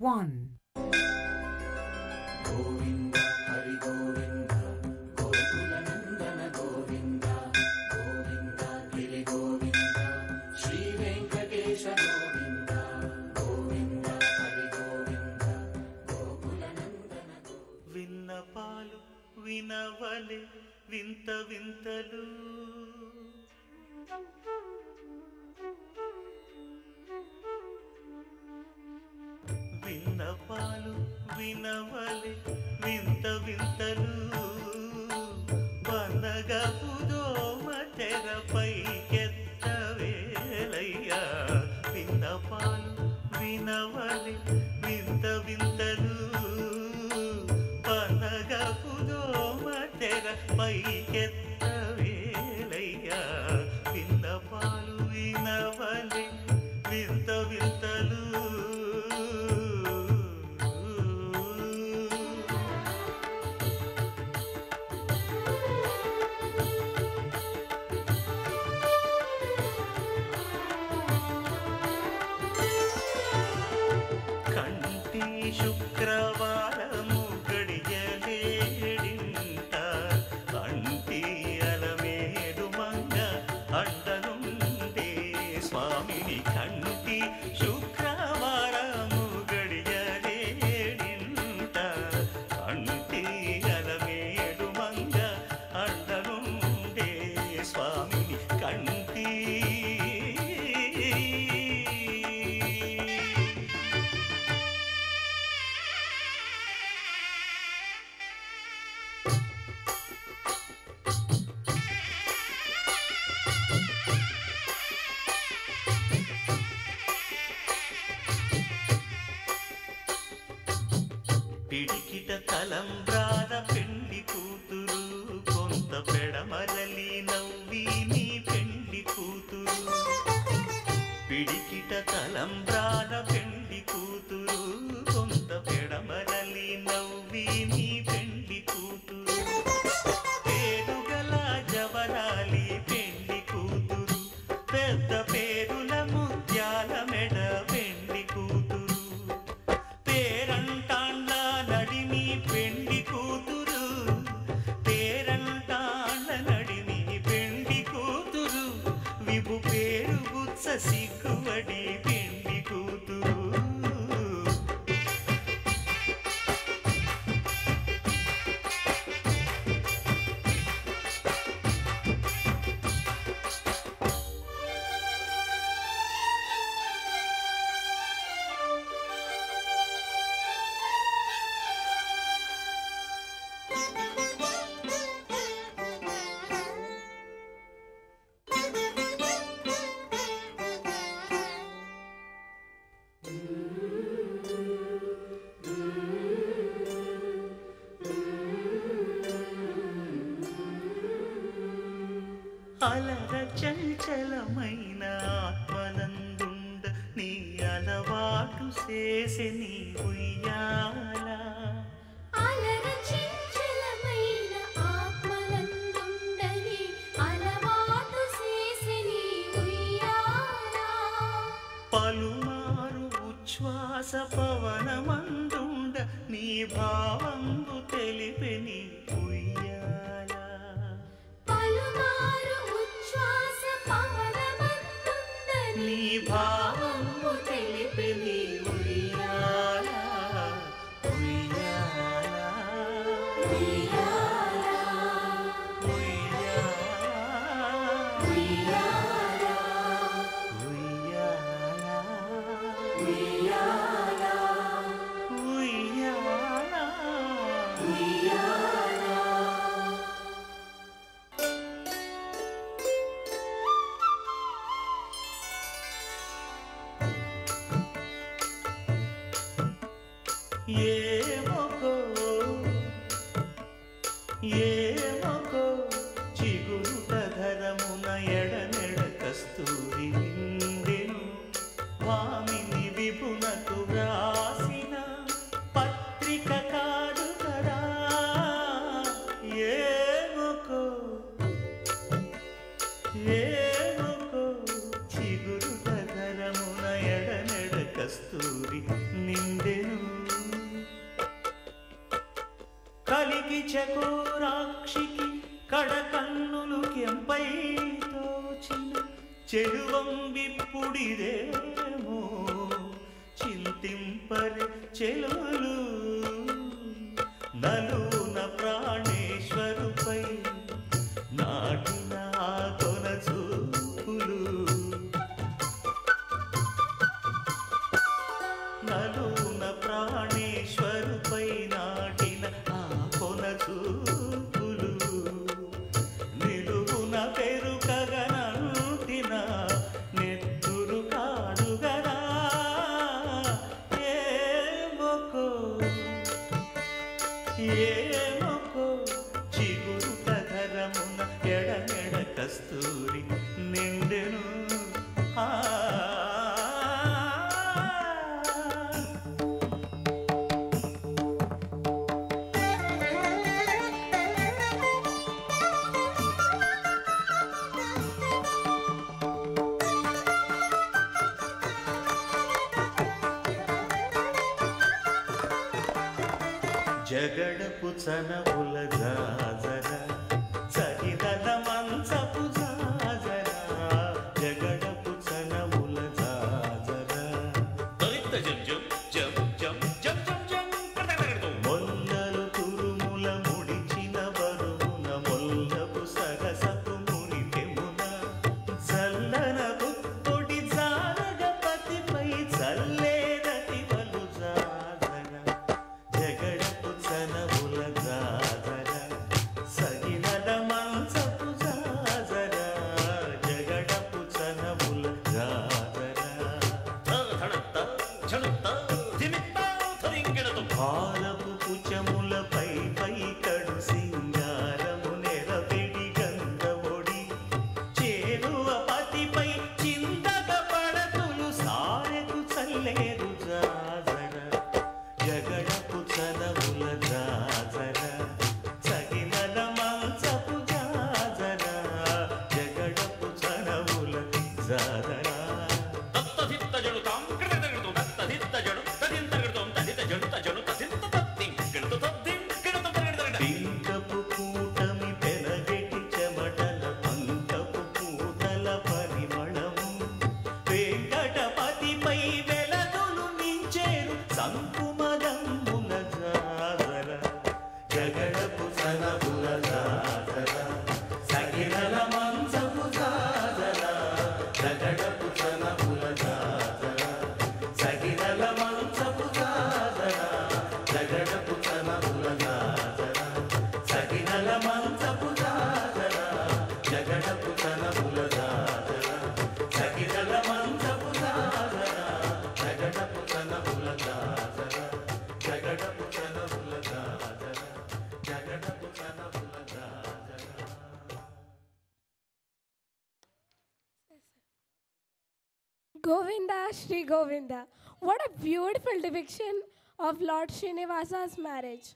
1. గోవింద హరి గోవింద గోకుల నందన గోవింద గోవింద గిరి గోవింద శ్రీ వెంకటేశ గోవింద గోవింద హరి గోవింద గోకుల నందన విన్నపాలు వినవలే వింత వింతలు విన్నపాలు వినవలే వింత వింతలు వనగపు దోమ తెరపైకెత్తవేలయ్యా విన్నపాలు వినవలే వింత వింతలు వనగపు దోమ తెరపైకెత్తవేలయ్యా విన్నపాలు వినవలే వింత వింతలు శుక్రవారము గడియలేడింట అంటి అలమేడు మంగ అండనుండే స్వామిని కంటి శుక్రవారము గడియలేడింట అంటి అలమేడు మంగ అండనుండే స్వామిని కంటి పిడికిట తలంబ్రాల పెండి కూతురు కొంత పెడమరలి నవ్వి నీ పెండి కూతురు పిడికిట తలంబ్రాల పెండి కూతురు కొంత పెడమరలి నవ్వి నీ పెండి కూతురు పేరుగల జవరాలి పెండి కూతురు పెద్ద పేరుల ముత్యాల మెడ పెండి కూతురు పెండి కూతురు పేరంటాళ్ళ నడిని పెండి కూతురు విభు పేరు బుత్స సిగ్గువడి పెండి కూతురు అలర చంచలమైన ఆత్మనందుండ నీ అలవాటు చేసే నీ ఉయ్యాల అలర చంచలమైన ఆత్మనందుండ నీ అలవాటు చేసే నీ ఉయ్యాల పలుమారు ఉచ్ఛ్వాస పవనమందుండ నీ భావంబు తెలిపే నీ ఉయ్యాల నీ భావము తెలిపి నీ ఉయ్యాల ఉయ్యాల ఉయ్యాల ఉయ్యాల ఉయ్యాల ఉయ్యాల ఉయ్యాల ఉయ్యాల ఏమకో చిగురుట ధరమున ఎడమెడ కస్తూరి నిండెను వామిని విభునకు వ్రాసిన పత్రిక కాదు కదా ఏమకో చిగురుట ధరమున ఎడమెడ కస్తూరి నిండెను. కలికి చకోరాక్షికి కడకన్నులు కెంపై తోచిన చెడువంబిప్పుడిదేమో చింతింపరి చెలులు. నలున ప్రాణేశ్వరుపై నాటిన ఆ కొన చూపులు. నలున ప్రాణేశ్వరుపై నాటిన ఆ కొన చూపులు. నిలువున పెరుకగనంటిన నెత్తురు కాడుగరా. ఏమొకో ఏమొకో చిగురు కధరమున ఎడమెడ కస్తూరి నిండెను. జగడపు చనవుల జాజర సరిదల మంచపు జాజర. జగడపు చనవుల జాజర మొల్లలు తురుముల ముడిచిన బరువున మొల్లపు సరసపు మురికెమున. చల్లన బుద్ధుడి జారగపతిపై చల్లేరటి వలు జాజర. జగడపు చనవుల జాజర సగినల మంచపు జాజర. జగడపు చనవుల జాజర. భారపు కుచములపై పై కడు సింగారము నెరపెడి గంధముడి. చేరువ పతిపై చిందగ పడతులు సారెకు చల్లేరు జాజర. జగడపు చనవుల జాజర సగినల మంచపు జాజర. జగడపు చనవుల జాజర. పింకపు కూటమి పెనగెటి చెమటల పంకపు పూటల పరిమళము. వెంకటపతిపై వెలదులు నించేరు సంకుమదమ్ముల జాజర. జగడపు చనవుల జాజర సగినల మంచపు జాజర. జగడపు చనవుల జాజర సగినల మంచపు జాజర. జగడపు చనవుల జాజర సగినల మంచపు జాజర. జగడపు చనవుల జాజర సగినల మంచపు జాజర. జగడపు చనవుల జాజర. జగడపు చనవుల జాజర. జగడపు చనవుల జాజర. Govinda, Shri Govinda. What a beautiful depiction of Lord Srinivasa's marriage.